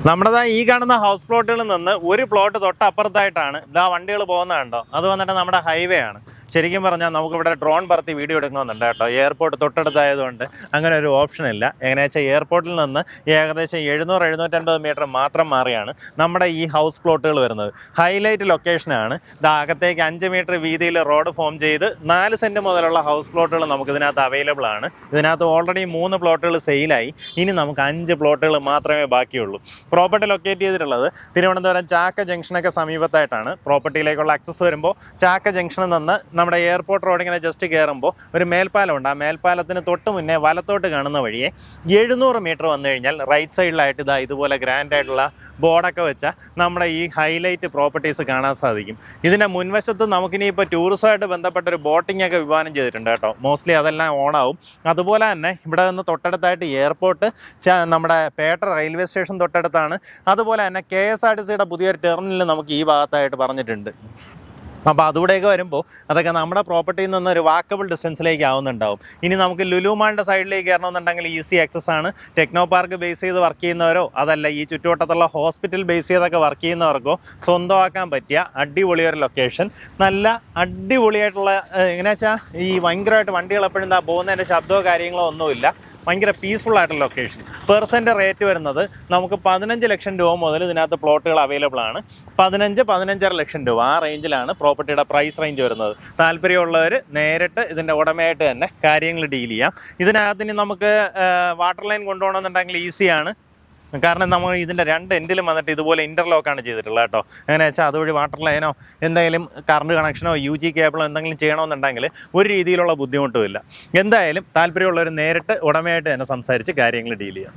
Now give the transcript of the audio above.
നമ്മുടെ ഈ കാണുന്ന ഹൗസ് പ്ലോട്ടുകളിൽ നിന്ന് ഒരു പ്ലോട്ട് തൊട്ടപ്പുറത്തായിട്ടാണ് ഇതാ വണ്ടികൾ പോകുന്നത് കണ്ടോ. അത് വന്നിട്ട് നമ്മുടെ ഹൈവേ ആണ്. ശരിക്കും പറഞ്ഞാൽ നമുക്കിവിടെ ഡ്രോൺ പറത്തി വീഡിയോ എടുക്കണമെന്നുണ്ട് കേട്ടോ. എയർപോർട്ട് തൊട്ടടുത്തായതുകൊണ്ട് അങ്ങനെ ഒരു ഓപ്ഷൻ ഇല്ല. എങ്ങനെയാ വെച്ചാൽ എയർപോർട്ടിൽ നിന്ന് ഏകദേശം 700-750 മീറ്റർ മാത്രം മാറിയാണ് നമ്മുടെ ഈ ഹൗസ് പ്ലോട്ടുകൾ വരുന്നത്. ഹൈലൈറ്റ് ലൊക്കേഷനാണ്. ഇത് അകത്തേക്ക് 5 മീറ്റർ വീതിയിൽ റോഡ് ഫോം ചെയ്ത് 4 സെൻറ്റ് മുതലുള്ള ഹൗസ് പ്ലോട്ടുകൾ നമുക്ക് ഇതിനകത്ത് അവൈലബിൾ ആണ്. ഇതിനകത്ത് ഓൾറെഡി 3 പ്ലോട്ടുകൾ സെയിലായി. ഇനി നമുക്ക് 5 പ്ലോട്ടുകൾ മാത്രമേ ബാക്കിയുള്ളൂ. പ്രോപ്പർട്ടി ലൊക്കേറ്റ് ചെയ്തിട്ടുള്ളത് തിരുവനന്തപുരം ചാക്ക ജംഗ്ഷനൊക്കെ സമീപത്തായിട്ടാണ്. പ്രോപ്പർട്ടിയിലേക്കുള്ള ആക്സസ് വരുമ്പോൾ ചാക്ക ജംഗ്ഷനിൽ നിന്ന് നമ്മുടെ എയർപോർട്ട് റോഡ് ഇങ്ങനെ ജസ്റ്റ് കയറുമ്പോൾ ഒരു മേൽപ്പാലമുണ്ട്. ആ മേൽപ്പാലത്തിന് തൊട്ട് മുന്നേ വലത്തോട്ട് കാണുന്ന വഴിയെ 700 മീറ്റർ വന്നു കഴിഞ്ഞാൽ റൈറ്റ് സൈഡിലായിട്ട് ഇതാ ഇതുപോലെ ഗ്രാൻഡായിട്ടുള്ള ബോർഡൊക്കെ വെച്ച നമ്മുടെ ഈ ഹൈലൈറ്റ് പ്രോപ്പർട്ടീസ് കാണാൻ സാധിക്കും. ഇതിൻ്റെ മുൻവശത്ത് നമുക്കിനിയിപ്പോൾ ടൂറിസമായിട്ട് ബന്ധപ്പെട്ട ഒരു ബോട്ടിംഗ് ഒക്കെ വിഭാവനം ചെയ്തിട്ടുണ്ട് കേട്ടോ. മോസ്റ്റ്ലി അതെല്ലാം ഓണാവും. അതുപോലെ തന്നെ ഇവിടെ നിന്ന് തൊട്ടടുത്തായിട്ട് എയർപോർട്ട്, നമ്മുടെ പേട്ട റെയിൽവേ സ്റ്റേഷൻ തൊട്ടടുത്താണ്. അതുപോലെ തന്നെ KSRTCയുടെ പുതിയൊരു ടെർമിനൽ നമുക്ക് ഈ ഭാഗത്തായിട്ട് പറഞ്ഞിട്ടുണ്ട്. അപ്പോൾ അതുകൂടെയൊക്കെ വരുമ്പോൾ അതൊക്കെ നമ്മുടെ പ്രോപ്പർട്ടിയിൽ നിന്ന് ഒരു വാക്കബിൾ ഡിസ്റ്റൻസിലേക്ക് ആവുന്നുണ്ടാവും. ഇനി നമുക്ക് ലുലു മാളിൻ്റെ സൈഡിലേക്ക് കയറണമെന്നുണ്ടെങ്കിൽ ഈസി ആക്സസ് ആണ്. ടെക്നോ പാർക്ക് ബേസ് ചെയ്ത് വർക്ക് ചെയ്യുന്നവരോ അതല്ല ഈ ചുറ്റുവട്ടത്തുള്ള ഹോസ്പിറ്റൽ ബേസ് ചെയ്തൊക്കെ വർക്ക് ചെയ്യുന്നവർക്കോ സ്വന്തമാക്കാൻ പറ്റിയ അടിപൊളിയൊരു ലൊക്കേഷൻ. നല്ല അടിപൊളിയായിട്ടുള്ള എങ്ങനെയാ വെച്ചാൽ ഈ ഭയങ്കരമായിട്ട് വണ്ടികൾ എപ്പോഴും എന്താ പോകുന്നതിൻ്റെ ശബ്ദമോ കാര്യങ്ങളോ ഒന്നുമില്ല. ഭയങ്കര പീസ്ഫുൾ ആയിട്ടുള്ള ലൊക്കേഷൻ. പെർസെൻ്റ് റേറ്റ് വരുന്നത് നമുക്ക് 15 ലക്ഷം രൂപ മുതൽ ഇതിനകത്ത് പ്ലോട്ടുകൾ അവൈലബിൾ ആണ്. 15-15.5 ലക്ഷം രൂപ ആ റേഞ്ചിലാണ് പ്രോപ്പർട്ടിയുടെ പ്രൈസ് റേഞ്ച് വരുന്നത്. താല്പര്യമുള്ളവർ നേരിട്ട് ഇതിൻ്റെ ഉടമയായിട്ട് തന്നെ കാര്യങ്ങൾ ഡീൽ ചെയ്യാം. ഇതിനകത്തിന് നമുക്ക് വാട്ടർ ലൈൻ കൊണ്ടുപോകണമെന്നുണ്ടെങ്കിൽ ഈസിയാണ്. കാരണം നമ്മൾ ഇതിൻ്റെ 2 എൻഡിലും വന്നിട്ട് ഇതുപോലെ ഇൻ്റർലോക്കാണ് ചെയ്തിട്ടുള്ളത് കേട്ടോ. എങ്ങനെയാ വെച്ചാൽ അതുവഴി വാട്ടർ ലൈനോ എന്തെങ്കിലും കറണ്ട് കണക്ഷനോ UG കേബിളോ എന്തെങ്കിലും ചെയ്യണമെന്നുണ്ടെങ്കിൽ ഒരു രീതിയിലുള്ള ബുദ്ധിമുട്ടുമില്ല. എന്തായാലും താല്പര്യമുള്ളവർ നേരിട്ട് ഉടമയായിട്ട് തന്നെ സംസാരിച്ച് കാര്യങ്ങൾ ഡീൽ ചെയ്യാം.